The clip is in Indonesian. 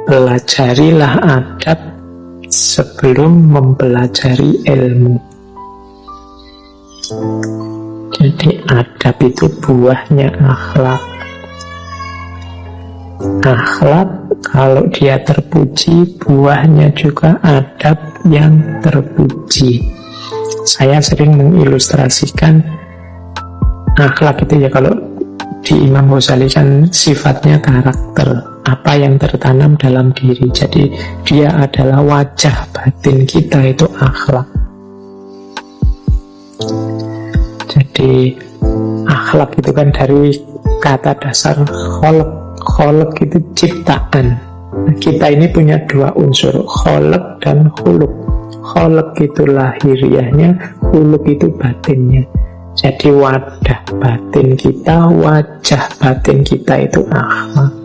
pelajarilah adab sebelum mempelajari ilmu. Jadi adab itu buahnya akhlak. Akhlak kalau dia terpuji, buahnya juga adab yang terpuji. Saya sering mengilustrasikan akhlak itu ya, kalau di Imam Ghazali kan sifatnya karakter, apa yang tertanam dalam diri. Jadi dia adalah wajah batin kita, itu akhlak. Jadi akhlak itu kan dari kata dasar kholq. Kholq itu ciptaan. Nah, kita ini punya dua unsur, kholq dan khuluq. Kholq itu lahiriahnya, khuluq itu batinnya. Jadi wadah batin kita, wajah batin kita itu akhlak.